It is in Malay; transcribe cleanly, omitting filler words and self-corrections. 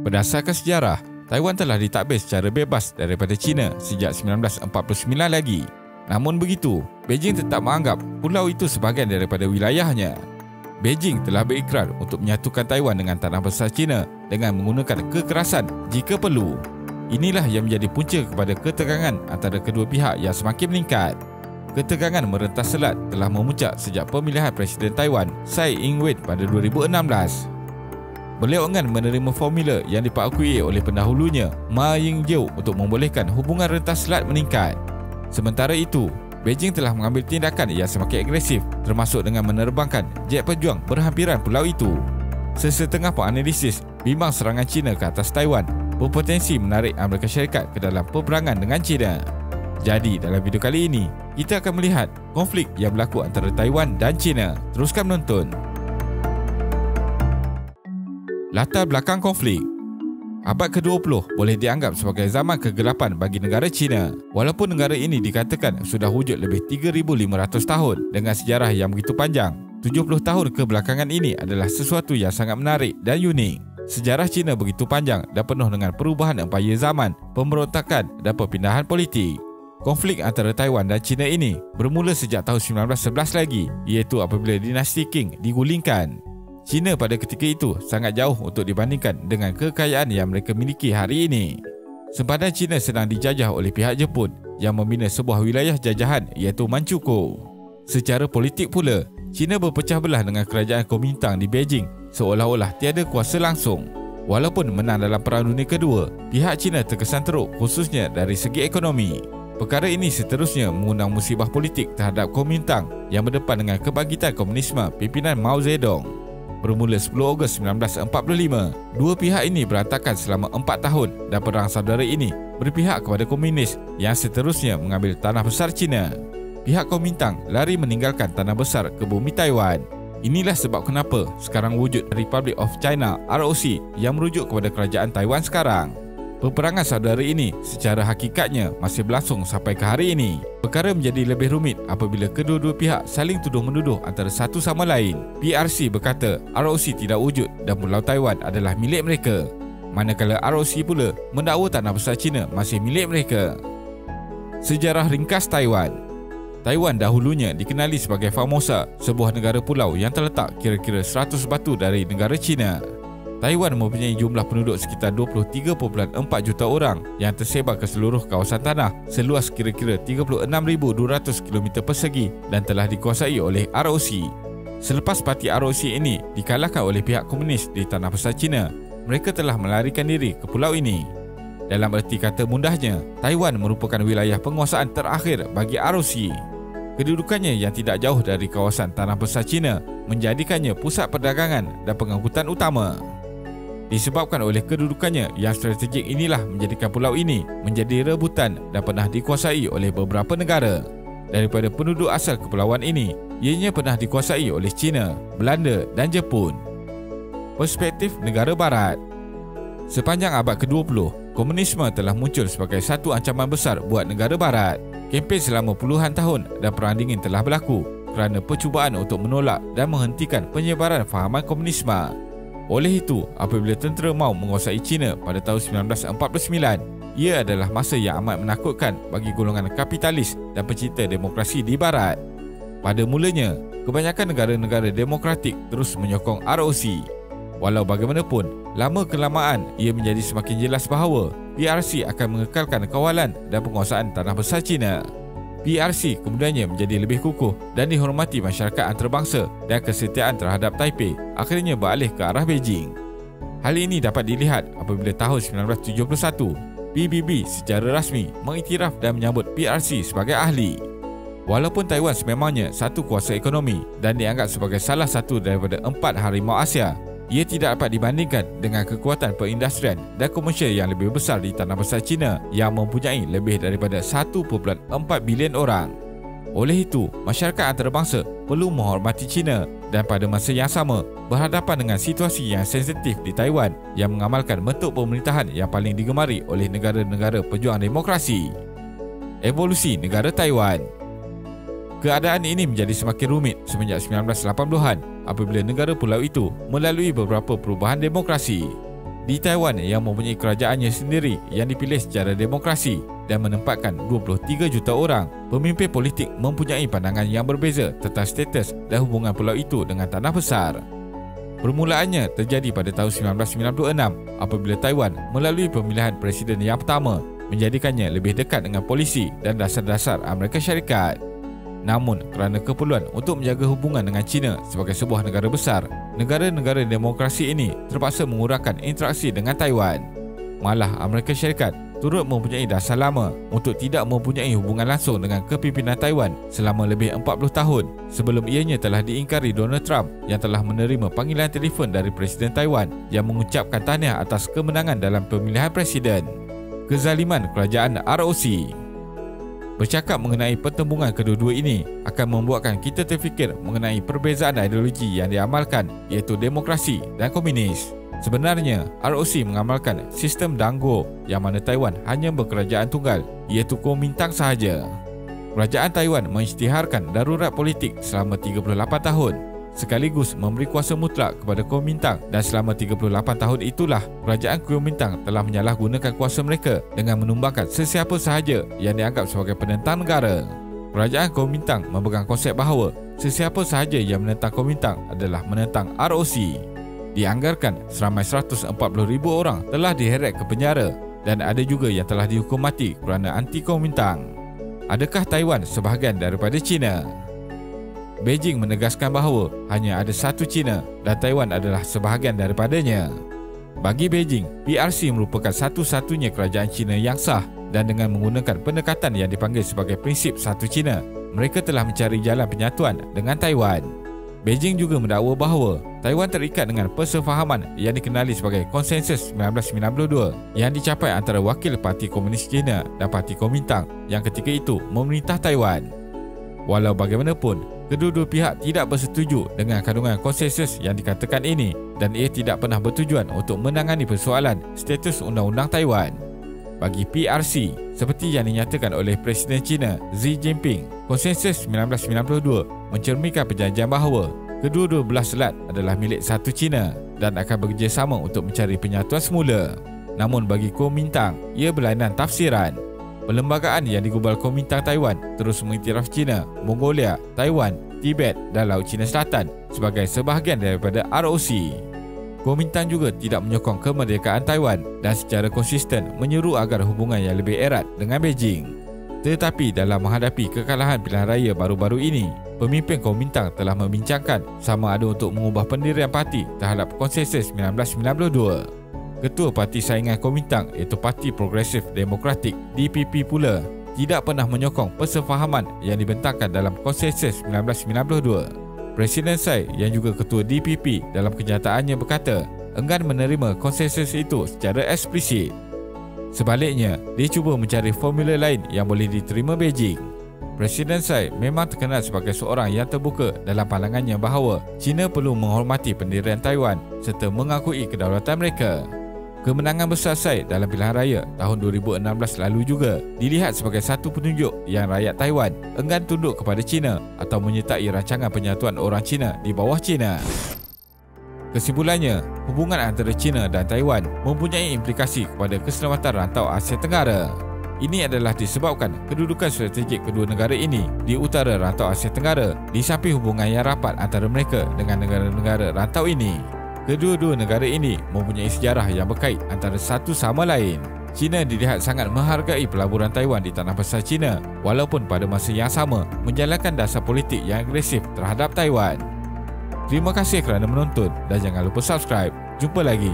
Berdasarkan sejarah, Taiwan telah ditadbir secara bebas daripada China sejak 1949 lagi. Namun begitu, Beijing tetap menganggap pulau itu sebahagian daripada wilayahnya. Beijing telah berikrar untuk menyatukan Taiwan dengan tanah besar China dengan menggunakan kekerasan jika perlu. Inilah yang menjadi punca kepada ketegangan antara kedua pihak yang semakin meningkat. Ketegangan merentas selat telah memuncak sejak pemilihan Presiden Taiwan Tsai Ing-wen pada 2016. Beliau enggan menerima formula yang dipakui oleh pendahulunya Ma Ying-jeou untuk membolehkan hubungan rentas selat meningkat. Sementara itu, Beijing telah mengambil tindakan yang semakin agresif, termasuk dengan menerbangkan jet pejuang berhampiran pulau itu. Sesetengah penganalisis bimbang serangan China ke atas Taiwan berpotensi menarik Amerika Syarikat ke dalam peperangan dengan China. Jadi dalam video kali ini, kita akan melihat konflik yang berlaku antara Taiwan dan China. Teruskan menonton. Latar belakang konflik. Abad ke-20 boleh dianggap sebagai zaman kegelapan bagi negara China. Walaupun negara ini dikatakan sudah wujud lebih 3,500 tahun dengan sejarah yang begitu panjang, 70 tahun kebelakangan ini adalah sesuatu yang sangat menarik dan unik. Sejarah China begitu panjang dan penuh dengan perubahan empayar zaman, pemberontakan dan perpindahan politik. Konflik antara Taiwan dan China ini bermula sejak tahun 1911 lagi, iaitu apabila dinasti Qing digulingkan. China pada ketika itu sangat jauh untuk dibandingkan dengan kekayaan yang mereka miliki hari ini. Sempadan China sedang dijajah oleh pihak Jepun yang membina sebuah wilayah jajahan iaitu Manchukuo. Secara politik pula, China berpecah belah dengan kerajaan Kuomintang di Beijing seolah-olah tiada kuasa langsung. Walaupun menang dalam Perang Dunia Kedua, pihak China terkesan teruk khususnya dari segi ekonomi. Perkara ini seterusnya mengundang musibah politik terhadap Kuomintang yang berdepan dengan kebangkitan komunisme pimpinan Mao Zedong. Bermula 10 Ogos 1945, dua pihak ini berantakan selama 4 tahun dan perang saudara ini berpihak kepada komunis yang seterusnya mengambil tanah besar China. Pihak Kuomintang lari meninggalkan tanah besar ke bumi Taiwan. Inilah sebab kenapa sekarang wujud Republic of China (ROC) yang merujuk kepada kerajaan Taiwan sekarang. Peperangan saudara ini secara hakikatnya masih berlangsung sampai ke hari ini. Perkara menjadi lebih rumit apabila kedua-dua pihak saling tuduh-menuduh antara satu sama lain. PRC berkata ROC tidak wujud dan Pulau Taiwan adalah milik mereka, manakala ROC pula mendakwa tanah besar China masih milik mereka. Sejarah ringkas Taiwan. Taiwan dahulunya dikenali sebagai Formosa, sebuah negara pulau yang terletak kira-kira 100 batu dari negara China. Taiwan mempunyai jumlah penduduk sekitar 23.4 juta orang yang tersebar ke seluruh kawasan tanah seluas kira-kira 36,200 km persegi dan telah dikuasai oleh ROC. Selepas parti ROC ini dikalahkan oleh pihak komunis di tanah besar China, mereka telah melarikan diri ke pulau ini. Dalam erti kata mudahnya, Taiwan merupakan wilayah penguasaan terakhir bagi ROC. Kedudukannya yang tidak jauh dari kawasan tanah besar China menjadikannya pusat perdagangan dan pengangkutan utama. Disebabkan oleh kedudukannya yang strategik inilah menjadikan pulau ini menjadi rebutan dan pernah dikuasai oleh beberapa negara. Daripada penduduk asal kepulauan ini, ianya pernah dikuasai oleh China, Belanda dan Jepun. Perspektif negara barat. Sepanjang abad ke-20, komunisme telah muncul sebagai satu ancaman besar buat negara barat. Kempen selama puluhan tahun dan perang dingin telah berlaku kerana percubaan untuk menolak dan menghentikan penyebaran fahaman komunisme. Oleh itu, apabila tentera Mao menguasai China pada tahun 1949, ia adalah masa yang amat menakutkan bagi golongan kapitalis dan pencinta demokrasi di barat. Pada mulanya, kebanyakan negara-negara demokratik terus menyokong ROC. Walau bagaimanapun, lama-kelamaan ia menjadi semakin jelas bahawa PRC akan mengekalkan kawalan dan penguasaan tanah besar China. PRC kemudiannya menjadi lebih kukuh dan dihormati masyarakat antarabangsa dan kesetiaan terhadap Taipei akhirnya beralih ke arah Beijing. Hal ini dapat dilihat apabila tahun 1971, PBB secara rasmi mengiktiraf dan menyambut PRC sebagai ahli. Walaupun Taiwan sememangnya satu kuasa ekonomi dan dianggap sebagai salah satu daripada 4 harimau Asia, ia tidak dapat dibandingkan dengan kekuatan perindustrian dan komersial yang lebih besar di tanah besar China yang mempunyai lebih daripada 1.4 bilion orang. Oleh itu, masyarakat antarabangsa perlu menghormati China dan pada masa yang sama berhadapan dengan situasi yang sensitif di Taiwan yang mengamalkan bentuk pemerintahan yang paling digemari oleh negara-negara pejuang demokrasi. Evolusi negara Taiwan. Keadaan ini menjadi semakin rumit semenjak 1980-an apabila negara pulau itu melalui beberapa perubahan demokrasi. Di Taiwan yang mempunyai kerajaannya sendiri yang dipilih secara demokrasi dan menempatkan 23 juta orang, pemimpin politik mempunyai pandangan yang berbeza tentang status dan hubungan pulau itu dengan tanah besar. Permulaannya terjadi pada tahun 1996 apabila Taiwan melalui pemilihan presiden yang pertama menjadikannya lebih dekat dengan polisi dan dasar-dasar Amerika Syarikat. Namun, kerana keperluan untuk menjaga hubungan dengan China sebagai sebuah negara besar, negara-negara demokrasi ini terpaksa mengurangkan interaksi dengan Taiwan. Malah, Amerika Syarikat turut mempunyai dasar lama untuk tidak mempunyai hubungan langsung dengan kepimpinan Taiwan selama lebih 40 tahun sebelum ianya telah diingkari Donald Trump yang telah menerima panggilan telefon dari Presiden Taiwan yang mengucapkan tahniah atas kemenangan dalam pemilihan presiden. Kezaliman kerajaan ROC. Bercakap mengenai pertembungan kedua-dua ini akan membuatkan kita terfikir mengenai perbezaan ideologi yang diamalkan, iaitu demokrasi dan komunis. Sebenarnya, ROC mengamalkan sistem Danguo yang mana Taiwan hanya berkerajaan tunggal, iaitu Kuomintang sahaja. Kerajaan Taiwan mengisytiharkan darurat politik selama 38 tahun, sekaligus memberi kuasa mutlak kepada Kuomintang, dan selama 38 tahun itulah kerajaan Kuomintang telah menyalahgunakan kuasa mereka dengan menumbangkan sesiapa sahaja yang dianggap sebagai penentang negara. Kerajaan Kuomintang memegang konsep bahawa sesiapa sahaja yang menentang Kuomintang adalah menentang ROC. Dianggarkan seramai 140,000 orang telah diheret ke penjara dan ada juga yang telah dihukum mati kerana anti Kuomintang. Adakah Taiwan sebahagian daripada China? Beijing menegaskan bahawa hanya ada satu China dan Taiwan adalah sebahagian daripadanya. Bagi Beijing, PRC merupakan satu-satunya kerajaan China yang sah dan dengan menggunakan pendekatan yang dipanggil sebagai prinsip satu China, mereka telah mencari jalan penyatuan dengan Taiwan. Beijing juga mendakwa bahawa Taiwan terikat dengan persefahaman yang dikenali sebagai Konsensus 1992 yang dicapai antara wakil Parti Komunis China dan Parti Kuomintang yang ketika itu memerintah Taiwan. Walau bagaimanapun, kedua-dua pihak tidak bersetuju dengan kandungan konsensus yang dikatakan ini dan ia tidak pernah bertujuan untuk menangani persoalan status undang-undang Taiwan. Bagi PRC, seperti yang dinyatakan oleh Presiden China Xi Jinping, Konsensus 1992 mencerminkan perjanjian bahawa kedua-dua belah selat adalah milik satu China dan akan bekerjasama untuk mencari penyatuan semula. Namun bagi Kuomintang, ia berlainan tafsiran. Perlembagaan yang digubal Kuomintang Taiwan terus mengiktiraf China, Mongolia, Taiwan, Tibet dan Laut Cina Selatan sebagai sebahagian daripada ROC. Kuomintang juga tidak menyokong kemerdekaan Taiwan dan secara konsisten menyeru agar hubungan yang lebih erat dengan Beijing. Tetapi dalam menghadapi kekalahan pilihan raya baru-baru ini, pemimpin Kuomintang telah membincangkan sama ada untuk mengubah pendirian parti terhadap Konsensus 1992. Ketua parti saingan Kuomintang iaitu Parti Progresif Demokratik DPP pula tidak pernah menyokong persefahaman yang dibentangkan dalam Konsensus 1992. Presiden Tsai yang juga ketua DPP dalam kenyataannya berkata enggan menerima konsensus itu secara eksplisit. Sebaliknya, dia cuba mencari formula lain yang boleh diterima Beijing. Presiden Tsai memang terkenal sebagai seorang yang terbuka dalam pandangannya bahawa China perlu menghormati pendirian Taiwan serta mengakui kedaulatan mereka. Kemenangan besar Tsai dalam pilihan raya tahun 2016 lalu juga dilihat sebagai satu penunjuk yang rakyat Taiwan enggan tunduk kepada China atau menyertai rancangan penyatuan orang China di bawah China. Kesimpulannya, hubungan antara China dan Taiwan mempunyai implikasi kepada keselamatan rantau Asia Tenggara. Ini adalah disebabkan kedudukan strategik kedua negara ini di utara rantau Asia Tenggara di samping hubungan yang rapat antara mereka dengan negara-negara rantau ini. Kedua-dua negara ini mempunyai sejarah yang berkait antara satu sama lain. China dilihat sangat menghargai pelaburan Taiwan di tanah besar China walaupun pada masa yang sama menjalankan dasar politik yang agresif terhadap Taiwan. Terima kasih kerana menonton dan jangan lupa subscribe. Jumpa lagi.